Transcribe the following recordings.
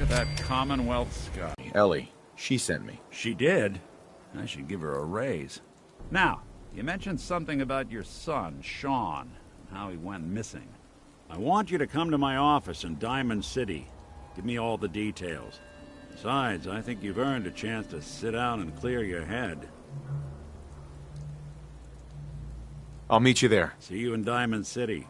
at that Commonwealth Sky. Ellie, she sent me. She did? I should give her a raise. Now, you mentioned something about your son, Sean, and how he went missing. I want you to come to my office in Diamond City. Give me all the details. Besides, I think you've earned a chance to sit down and clear your head. I'll meet you there. See you in Diamond City.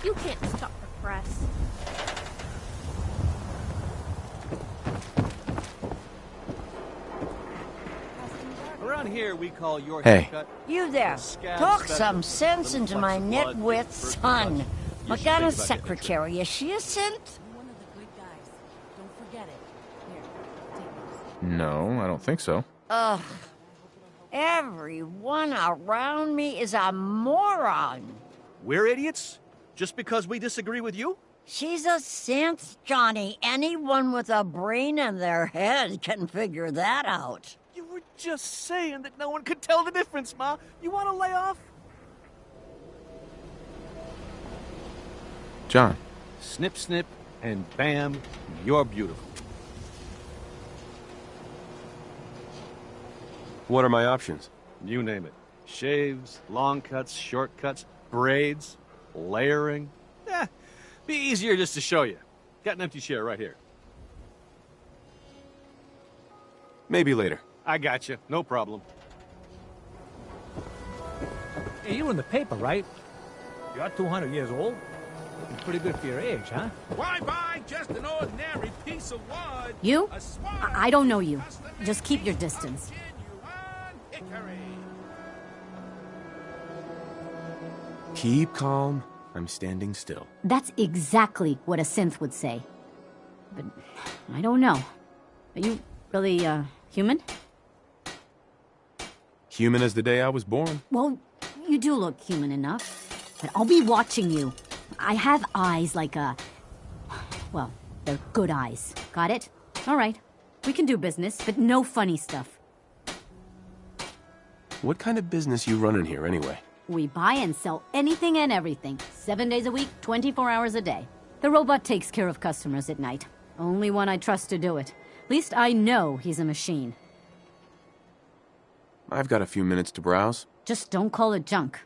You can't stop the press. Around here, we call your Hey. haircut. You there. Talk some sense into my nitwit son. What kind of secretary? Is she a synth? One of the good guys. Don't forget it. Here, take this. No, I don't think so. Ugh. Everyone around me is a moron. We're idiots? Just because we disagree with you? She's a synth, Johnny. Anyone with a brain in their head can figure that out. You were just saying that no one could tell the difference, Ma. You want to lay off? John. Snip, snip, and bam, you're beautiful. What are my options? You name it. Shaves, long cuts, short cuts, braids, layering. Be easier just to show you. Got an empty chair right here. Maybe later. I got you. No problem. Hey, you in the paper, right? You're 200 years old. Looking pretty good for your age, huh? Why buy just an ordinary piece of wood? You? A small I don't know you. custom Just keep your made distance. genuine hickory. Keep calm. I'm standing still. That's exactly what a synth would say. But I don't know. Are you really, human? Human as the day I was born. Well, you do look human enough. But I'll be watching you. I have eyes like a... Well, they're good eyes. Got it? All right. We can do business, but no funny stuff. What kind of business you running here anyway? We buy and sell anything and everything. 7 days a week, 24 hours a day. The robot takes care of customers at night. Only one I trust to do it. At least I know he's a machine. I've got a few minutes to browse. Just don't call it junk.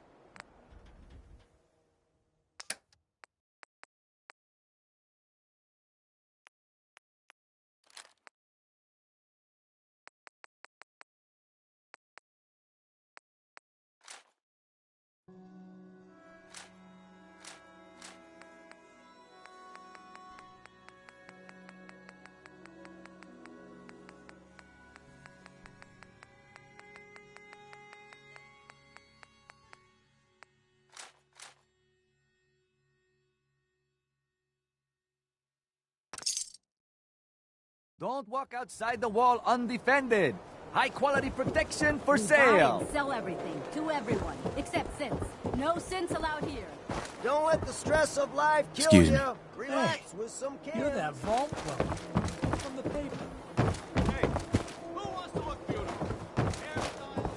Don't walk outside the wall undefended. High quality protection for We buy sale. and sell everything to everyone, except synths. No synths allowed here. Don't let the stress of life kill Excuse me. you. Relax with some cans. You're that vault brother from the paper. Hey, who wants to look beautiful? Hairstyle,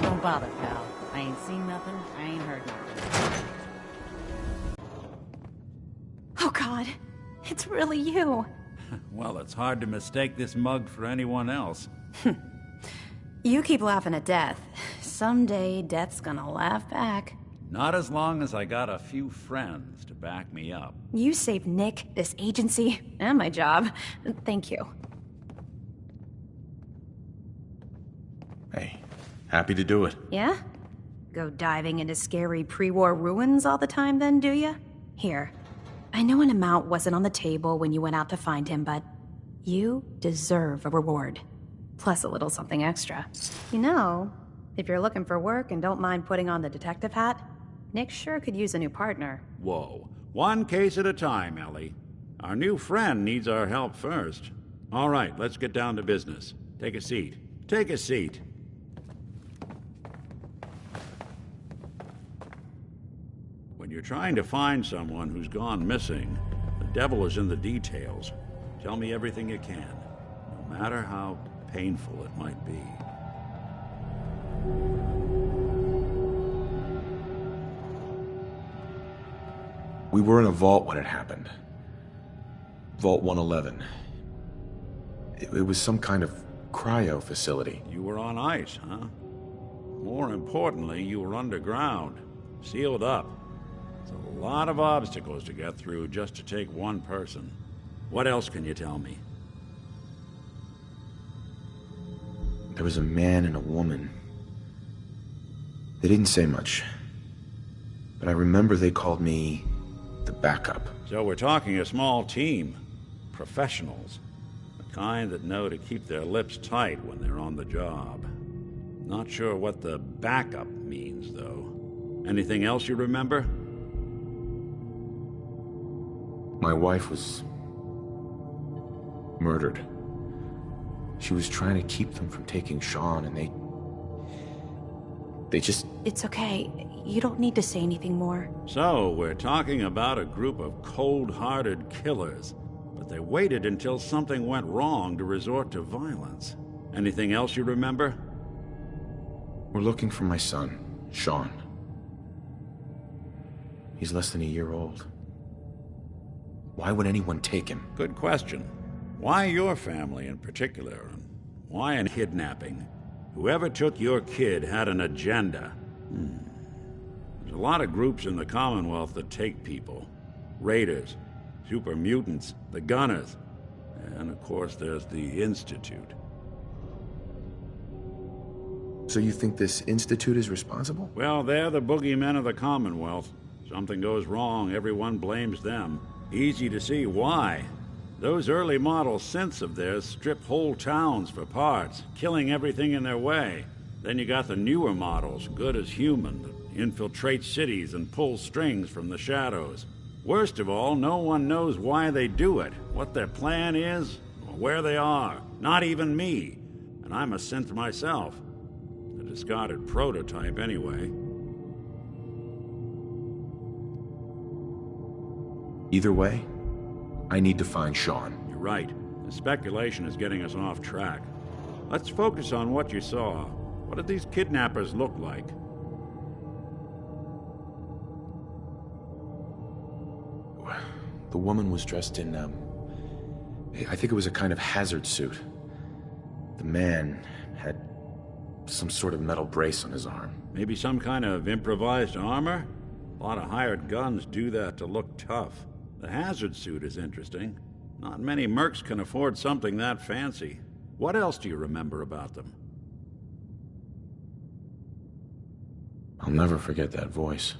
Don't bother, pal. I ain't seen nothing, I ain't heard nothing. Oh, God. It's really you. Well, it's hard to mistake this mug for anyone else. You keep laughing at death. Someday, death's gonna laugh back. Not as long as I got a few friends to back me up. You saved Nick, this agency, and my job. Thank you. Hey, happy to do it. Yeah? Go diving into scary pre-war ruins all the time then, do ya? Here. I know an amount wasn't on the table when you went out to find him, but you deserve a reward. Plus a little something extra. You know, if you're looking for work and don't mind putting on the detective hat, Nick sure could use a new partner. Whoa. One case at a time, Ellie. Our new friend needs our help first. All right, let's get down to business. Take a seat. Take a seat. When you're trying to find someone who's gone missing, the devil is in the details. Tell me everything you can, no matter how painful it might be. We were in a vault when it happened. Vault 111. It was some kind of cryo facility. You were on ice, huh? More importantly, you were underground, sealed up. It's a lot of obstacles to get through just to take one person. What else can you tell me? There was a man and a woman. They didn't say much. But I remember they called me the backup. So we're talking a small team. Professionals. The kind that know to keep their lips tight when they're on the job. Not sure what the backup means, though. Anything else you remember? My wife was murdered. She was trying to keep them from taking Sean, and they just... It's okay. You don't need to say anything more. So, we're talking about a group of cold-hearted killers, but they waited until something went wrong to resort to violence. Anything else you remember? We're looking for my son, Sean. He's less than a year old. Why would anyone take him? Good question. Why your family in particular? And why a kidnapping? Whoever took your kid had an agenda. There's a lot of groups in the Commonwealth that take people. Raiders, super mutants, the Gunners, and of course there's the Institute. So you think this Institute is responsible? Well, they're the boogeymen of the Commonwealth. Something goes wrong, everyone blames them. Easy to see why. Those early model synths of theirs strip whole towns for parts, killing everything in their way. Then you got the newer models, good as human, that infiltrate cities and pull strings from the shadows. Worst of all, no one knows why they do it, what their plan is, or where they are. Not even me. And I'm a synth myself. A discarded prototype, anyway. Either way, I need to find Sean. You're right. The speculation is getting us off track. Let's focus on what you saw. What did these kidnappers look like? The woman was dressed in, I think it was a kind of hazard suit. The man had some sort of metal brace on his arm. Maybe some kind of improvised armor? A lot of hired guns do that to look tough. The hazard suit is interesting. Not many mercs can afford something that fancy. What else do you remember about them? I'll never forget that voice.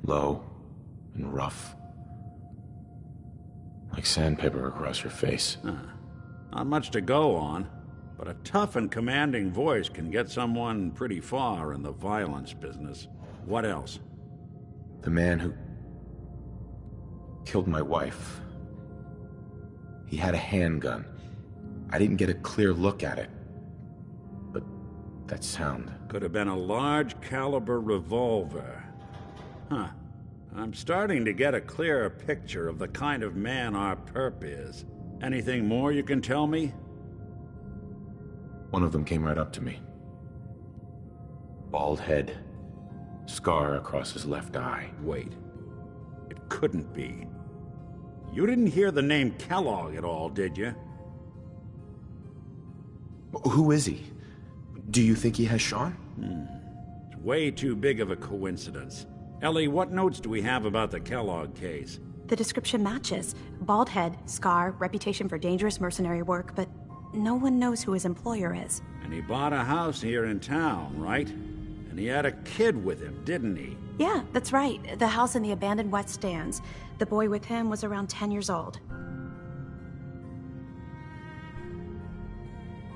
Low and rough. Like sandpaper across your face. Not much to go on, but a tough and commanding voice can get someone pretty far in the violence business. What else? The man who killed my wife. He had a handgun. I didn't get a clear look at it. But that sound... Could have been a large caliber revolver. Huh. I'm starting to get a clearer picture of the kind of man our perp is. Anything more you can tell me? One of them came right up to me. Bald head. Scar across his left eye. Wait. It couldn't be. You didn't hear the name Kellogg at all, did you? Who is he? Do you think he has Sean? It's way too big of a coincidence. Ellie, what notes do we have about the Kellogg case? The description matches. Bald head, scar, reputation for dangerous mercenary work, but no one knows who his employer is. And he bought a house here in town, right? And he had a kid with him, didn't he? Yeah, that's right. The house in the abandoned West Stands. The boy with him was around 10 years old.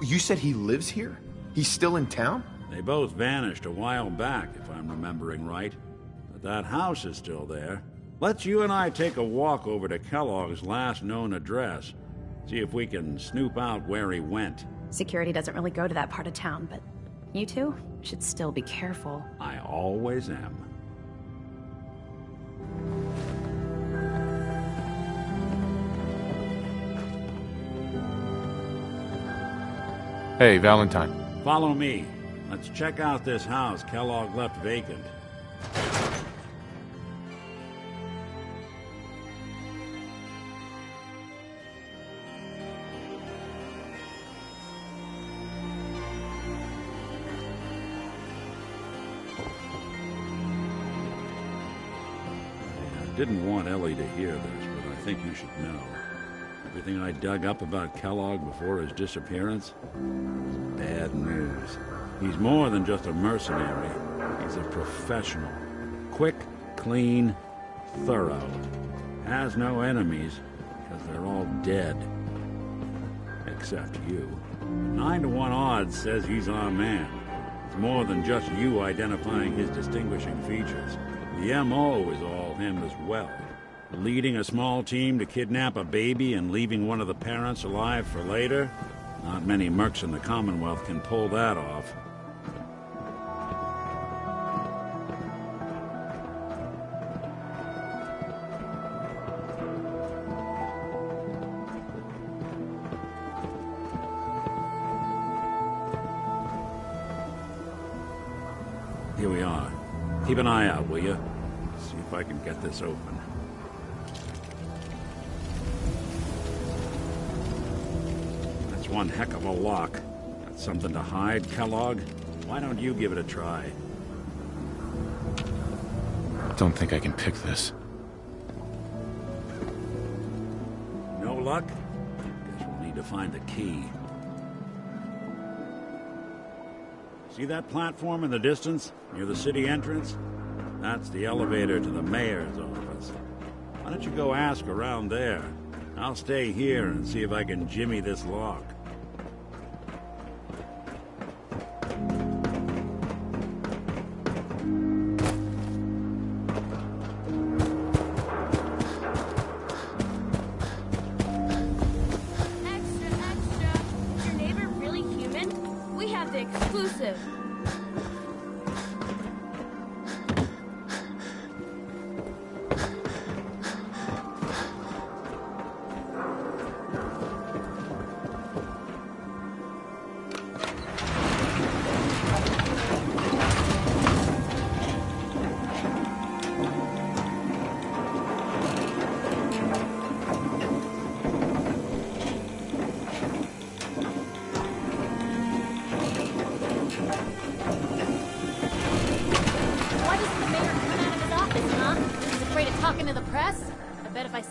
You said he lives here? He's still in town? They both vanished a while back, if I'm remembering right. But that house is still there. Let's you and I take a walk over to Kellogg's last known address. See if we can snoop out where he went. Security doesn't really go to that part of town, but you two should still be careful. I always am. Hey, Valentine. Follow me. Let's check out this house Kellogg left vacant. I didn't want Ellie to hear this, but I think you should know. Everything I dug up about Kellogg before his disappearance was bad news. He's more than just a mercenary. He's a professional. Quick, clean, thorough. Has no enemies, because they're all dead. Except you. 9 to 1 odds says he's our man. It's more than just you identifying his distinguishing features. The M.O. is all him as well. Leading a small team to kidnap a baby and leaving one of the parents alive for later? Not many mercs in the Commonwealth can pull that off. Here we are. Keep an eye out, will you? See if I can get this open. That's one heck of a lock. Got something to hide, Kellogg? Why don't you give it a try? Don't think I can pick this. No luck? Guess we'll need to find the key. See that platform in the distance, near the city entrance? That's the elevator to the mayor's office. Why don't you go ask around there? I'll stay here and see if I can jimmy this lock. Exclusive.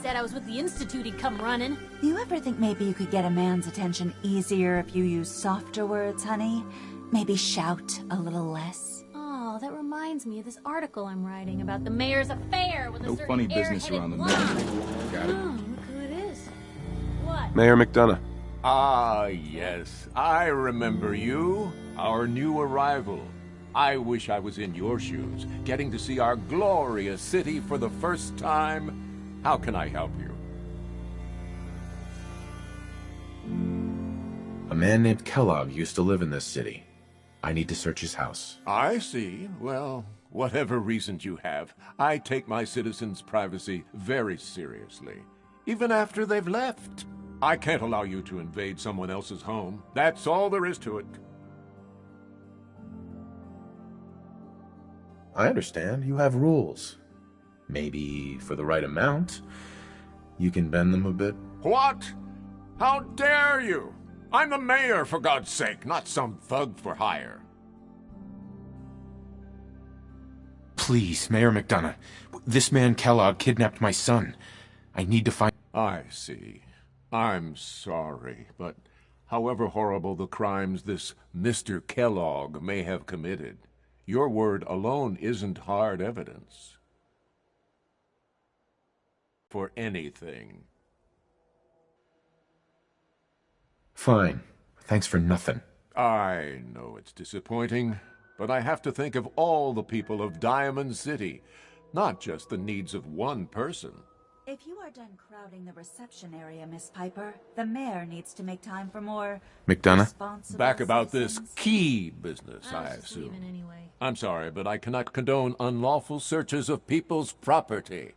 I was with the Institute, he'd come running. Do you ever think maybe you could get a man's attention easier if you use softer words, honey? Maybe shout a little less? Oh, that reminds me of this article I'm writing about the mayor's affair with a certain funny business around the mayor. Got it. Oh, look who it is. What? Mayor McDonough. Ah, yes. I remember you. Our new arrival. I wish I was in your shoes, getting to see our glorious city for the first time. How can I help you? A man named Kellogg used to live in this city. I need to search his house. I see. Well, whatever reasons you have, I take my citizens' privacy very seriously. Even after they've left. I can't allow you to invade someone else's home. That's all there is to it. I understand. You have rules. Maybe for the right amount, you can bend them a bit. What? How dare you? I'm the mayor, for God's sake, not some thug for hire. Please, Mayor McDonough. This man Kellogg kidnapped my son. I need to find... I see. I'm sorry, but however horrible the crimes this Mr. Kellogg may have committed, your word alone isn't hard evidence. For anything. Fine. Thanks for nothing. I know it's disappointing, but I have to think of all the people of Diamond City. not just the needs of one person. If you are done crowding the reception area, Miss Piper, the mayor needs to make time for more McDonough? responsible Back about this citizens. key business, I assume. I'm sorry, but I cannot condone unlawful searches of people's property.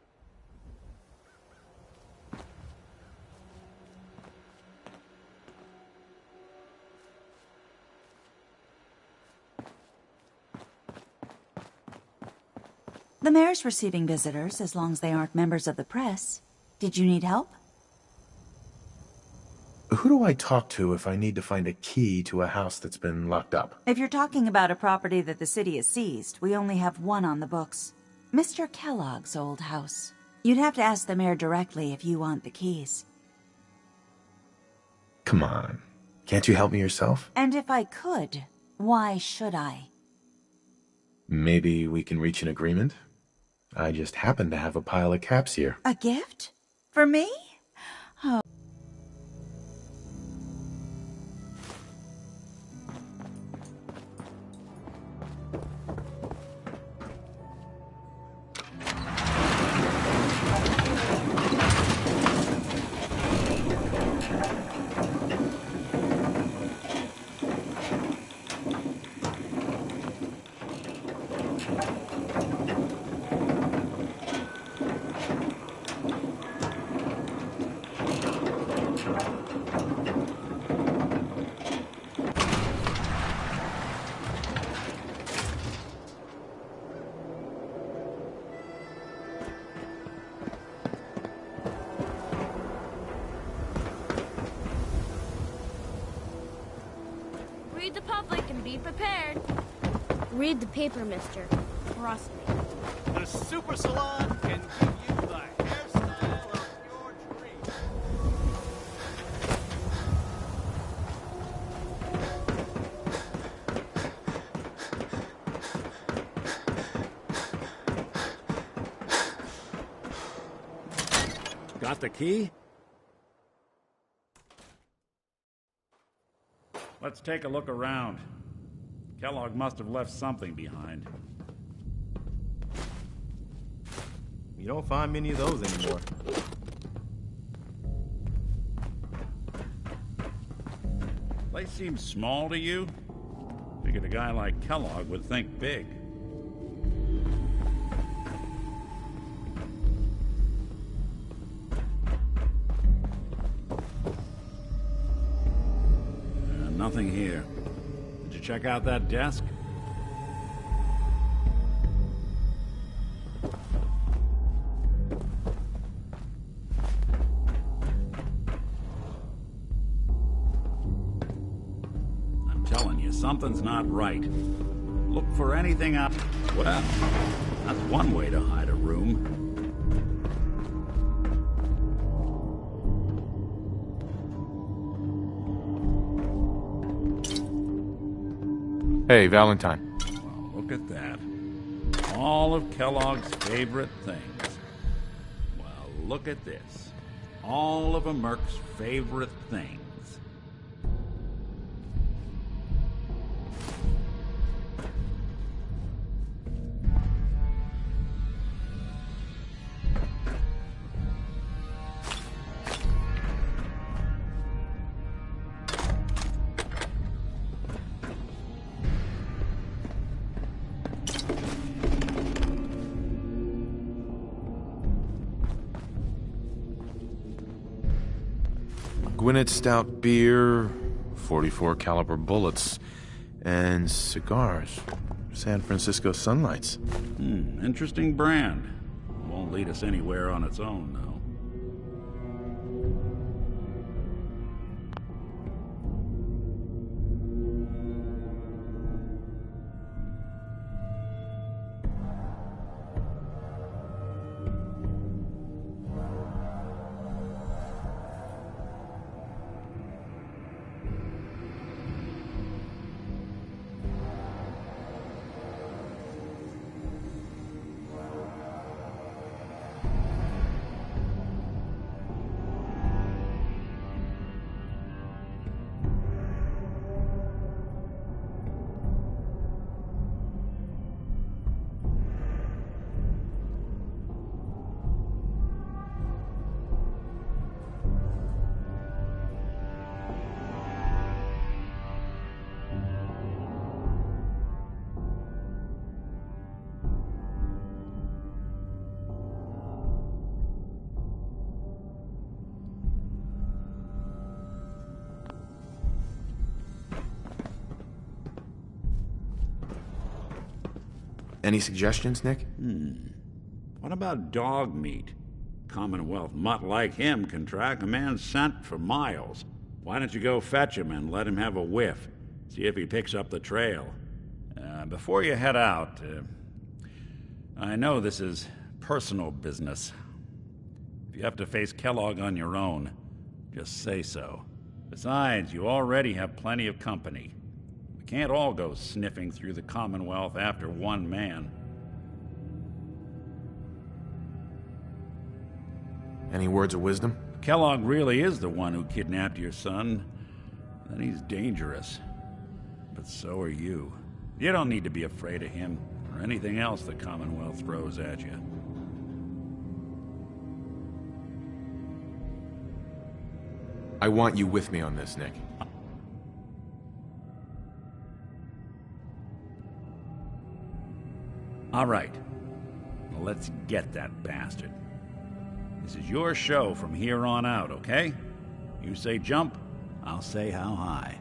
The mayor's receiving visitors as long as they aren't members of the press. Did you need help? Who do I talk to if I need to find a key to a house that's been locked up? If you're talking about a property that the city has seized, we only have one on the books. Mr. Kellogg's old house. You'd have to ask the mayor directly if you want the keys. Come on. Can't you help me yourself? And if I could, why should I? Maybe we can reach an agreement? I just happen to have a pile of caps here. A gift? For me? Oh. Read the public and be prepared. Read the paper, mister. Trust me. The Super Salon can give you the hairstyle of your dreams. Got the key? Let's take a look around. Kellogg must have left something behind. You don't find many of those anymore. Place seems small to you? Figured a guy like Kellogg would think big. Nothing here. Did you check out that desk? I'm telling you, something's not right. Look for anything up. Well, that's one way to hide a room. Hey, Valentine. Well, look at that. All of Kellogg's favorite things. Well, look at this. All of a Merc's favorite things. Gwinnett Stout beer, 44 caliber bullets, and cigars. San Francisco Sunlights. Interesting brand. Won't lead us anywhere on its own, though. Any suggestions, Nick? What about dog meat? Commonwealth mutt like him can track a man's scent for miles. Why don't you go fetch him and let him have a whiff? See if he picks up the trail. Before you head out, I know this is personal business. If you have to face Kellogg on your own, just say so. Besides, you already have plenty of company. We can't all go sniffing through the Commonwealth after one man. Any words of wisdom? Kellogg really is the one who kidnapped your son, then he's dangerous. But so are you. You don't need to be afraid of him or anything else the Commonwealth throws at you. I want you with me on this, Nick. All right. Well, let's get that bastard. This is your show from here on out, okay? You say jump, I'll say how high.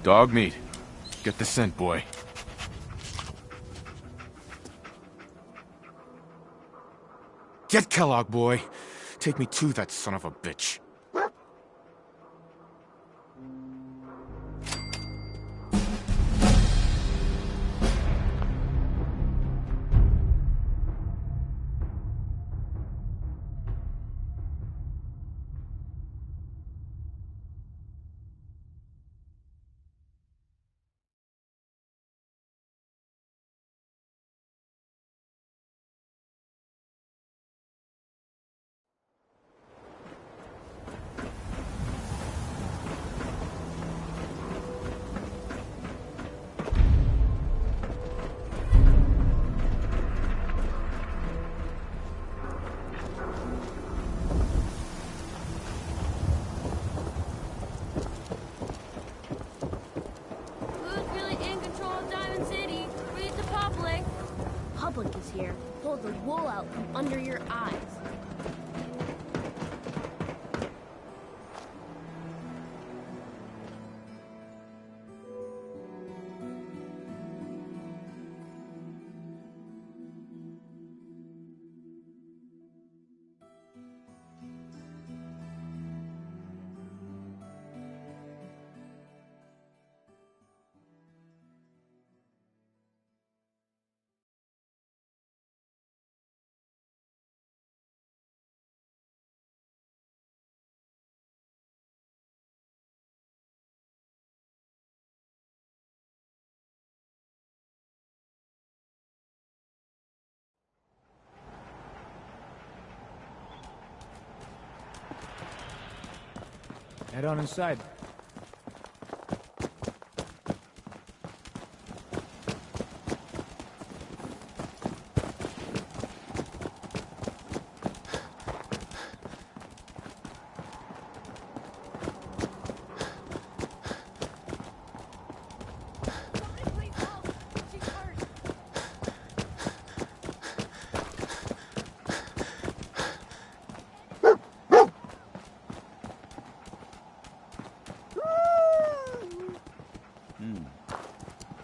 Dog meat. Get the scent, boy. Get Kellogg, boy. Take me to that son of a bitch. Public is here. Pull the wool out from under your eyes. Head on inside.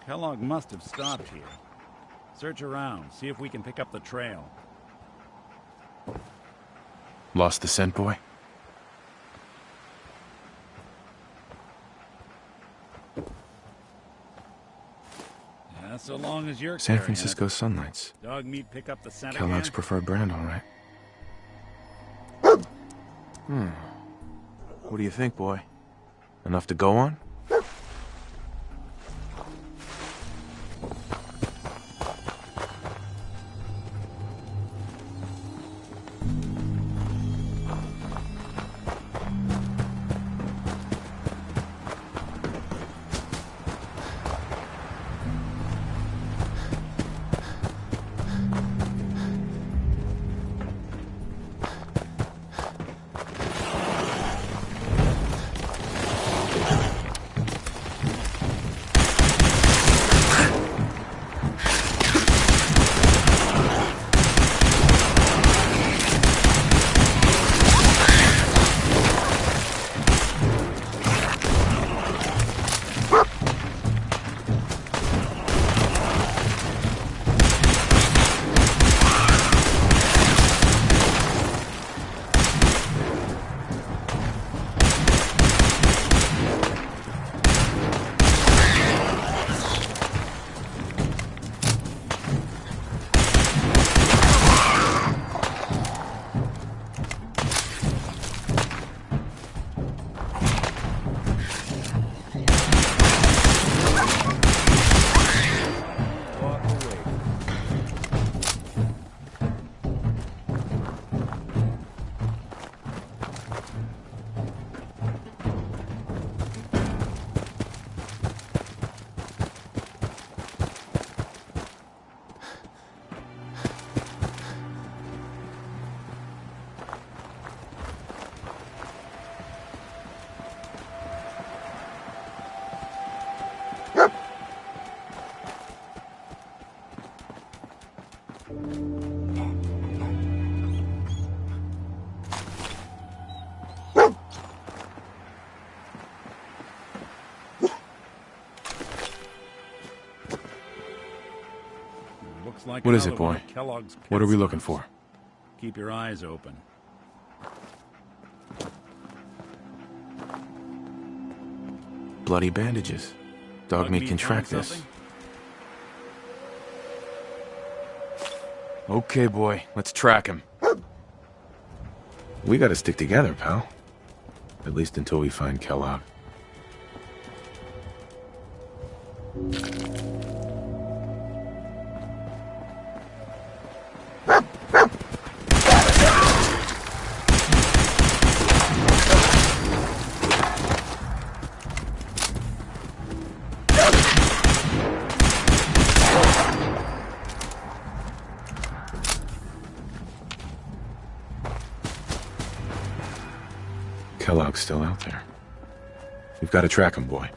Kellogg must have stopped here. Search around, see if we can pick up the trail. Lost the scent, boy? Yeah, so long as you're San Francisco Sunlights. Dog meat pick up the scent Kellogg's again? preferred brand, all right. What do you think, boy? Enough to go on? Looks like What is it, another one boy? of Kellogg's What are we kit looking signs. for? Keep your eyes open. Bloody bandages. Dog meat can track find this. something? Okay, boy. Let's track him. We gotta stick together, pal. At least until we find Kellogg. Kellogg's still out there. We've got to track him, boy.